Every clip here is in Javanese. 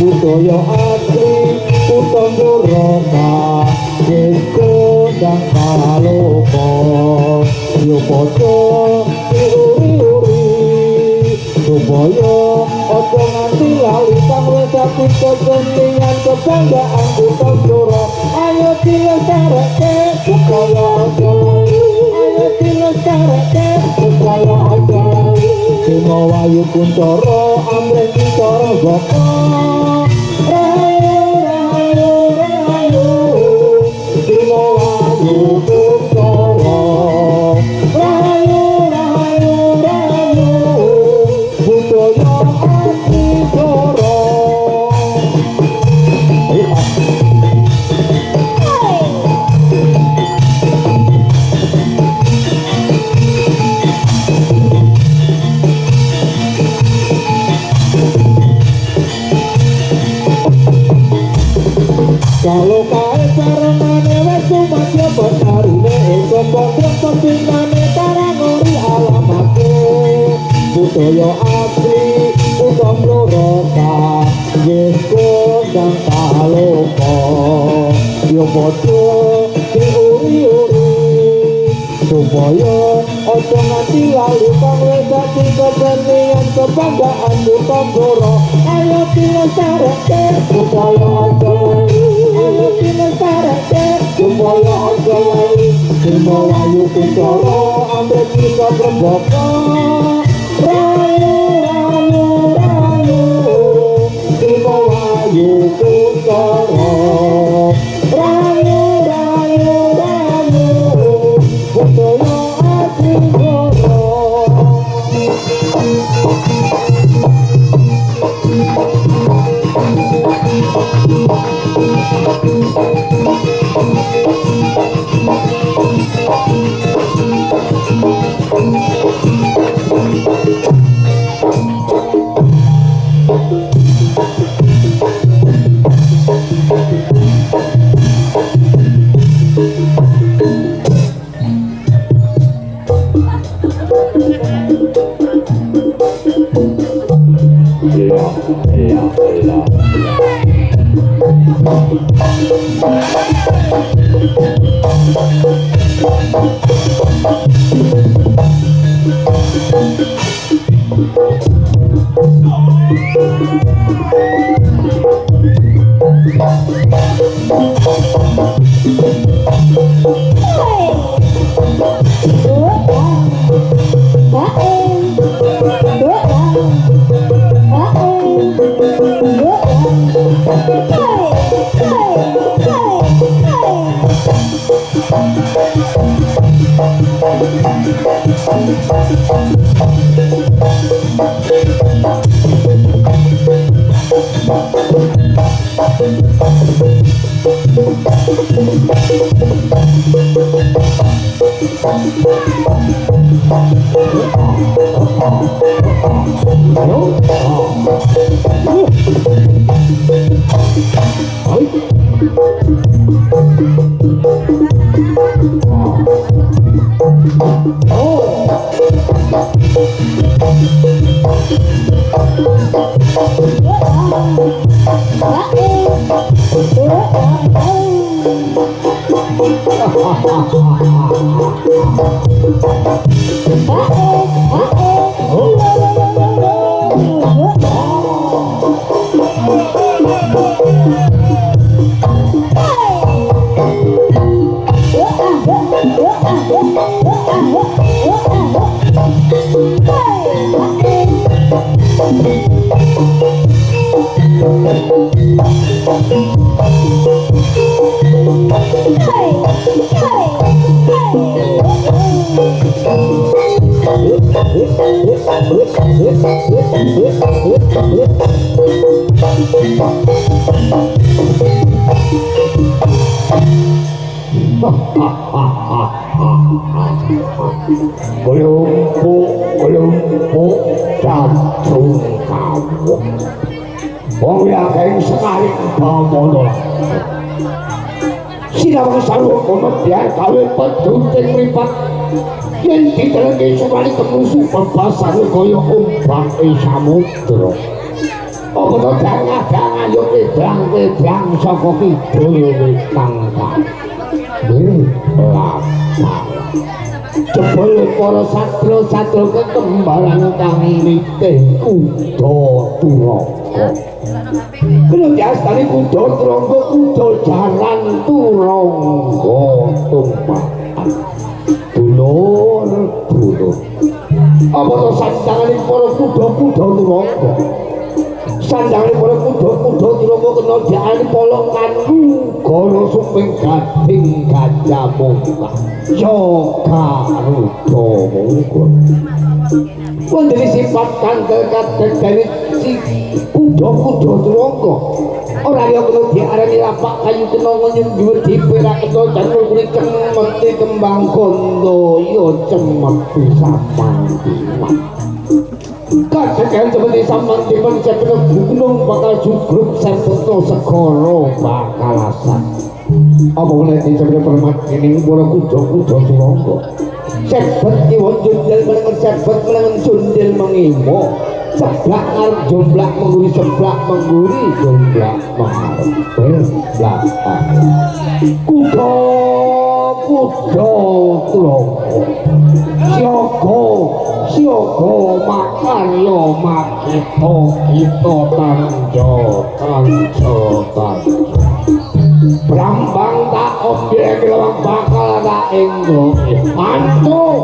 Budaya asli utang roka Jeko dan kaloka Yo poco uri-uri Supaya ojo nganti lali kang wedati kepentingan kebanggaan utang doro Ayo dilestareke supaya ojo lali Ayo dilestareke supaya ojo lali Simo wayu kuncoro amrek kuncoro boko kalau kae sarengane wis sumadya benarine eko padha pepingane karangori alamake budaya asli utang roka yeko dan kaloka yo padha diuri-uri supaya ojo nganti lali kang wedati kepentingan kebanggaan utang doro ayo dilestareke supaya ojo ayo dilestareke supaya ojo lali simo wayu kuncoro amrek kita berboko rayu rayu rayu simo wayu kuncoro rayu rayu rayu budaya asli doro Oh. Kelompok jantung kamu wong yakin sekali bamono sinawang sarwa kono biar gawe pedunting mripat yen ditelenge sumali kemusuh bebasan kaya ombak ing samudra apa to dangan yo kedang saka kidul tangkang jebul para satru kekembaran kang nitih kuda turangga kena diastani kuda turangga kuda jaran turangga tumpakan dulur apa to sandangane para kuda turangga sandangane para kuda turangga kena diarani polongan gono suping gading gajah mungkah yoga rudo mungkul wonten sifat kangge kadene si kuda turangga ora ya kena diarani lapak kayu kena nyung dhuwur diperak kena janur kuning cemeti kembang gondo ya cemeti samang diwan kadang seperti samang diwan sepeda gunung bakal jugruk sepeda segara bakal asan apa boleh disebut permat ini para kuda turangga sebet kiwon jundel menengen sebet menengen jundel mengimo seblak ngarep jomblak mengguri seblak mengguri jomblak mengarep seblak kuda turangga siaga makarya makita kita tanja Brambang tak obyek lawang bakal tak enggo mantuk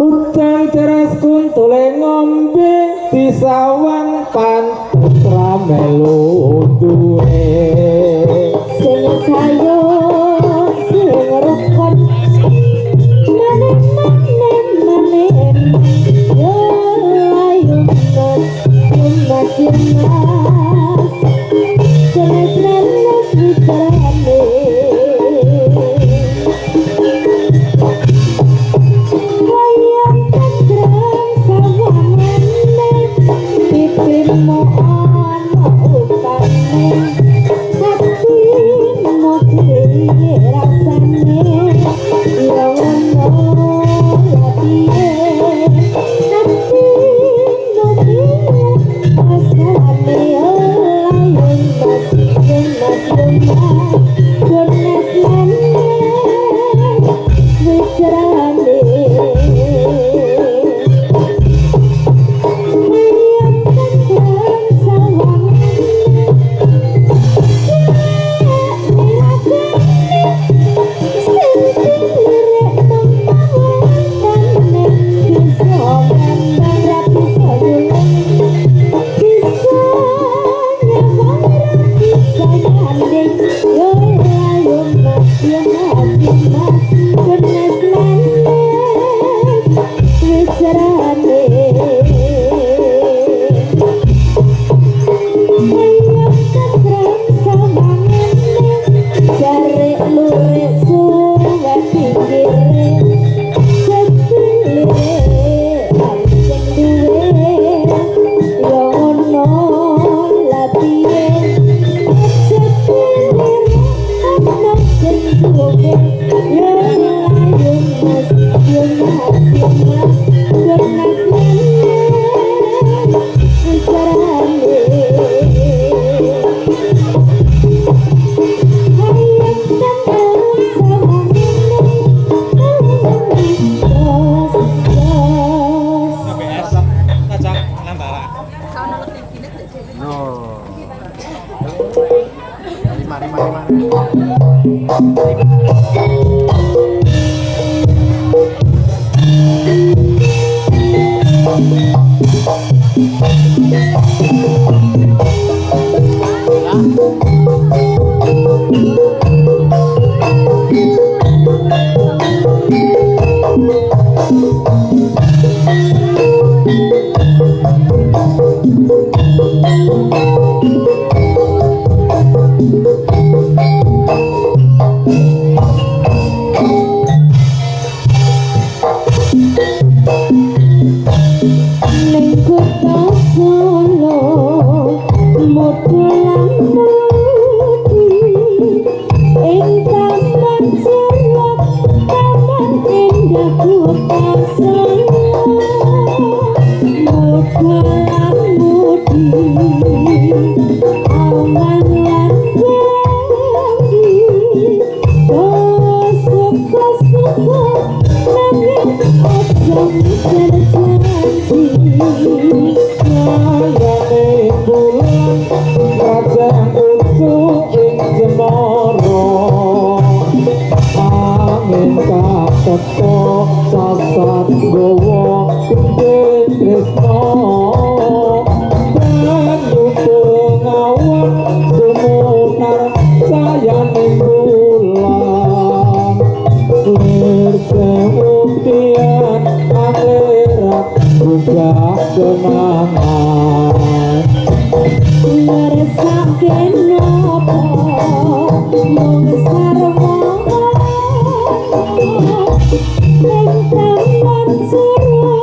Udan teras kuntule ngombe disawan pantra melu duwe sing sayo sing rukun manen yo ayo mas jelas bicarane Ning kota Solo một lăng mudi ing taman Solo taman indah kota Solo một lăng mudi awan lan wangi suka-suka nanging ojo janji Sayane bulan Rajang usu ing Jemara Angin kateko sasat gowo Gede tresno Banyu pengawan Sumunar sayane bulan Lir kemutian akhirat Buka kenangan Ngeresake nopo mung sarwa ning taman Solo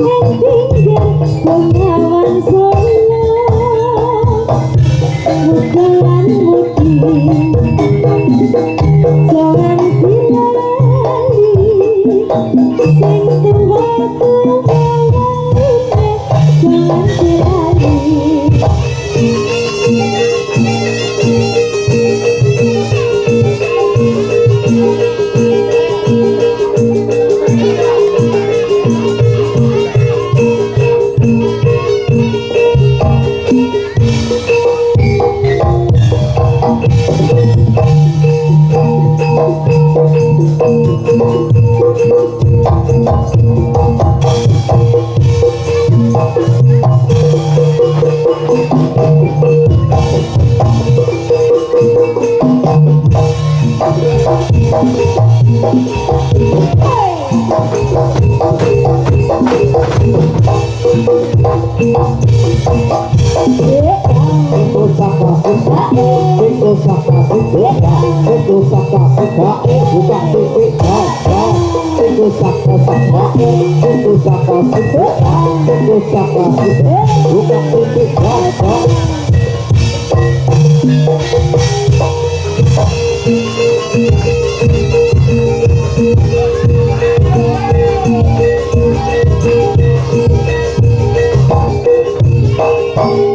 ning pinggir Bengawan Solo bukalan mudi jangan dilali sing tuwa-tuwa jangan dilali Thank you.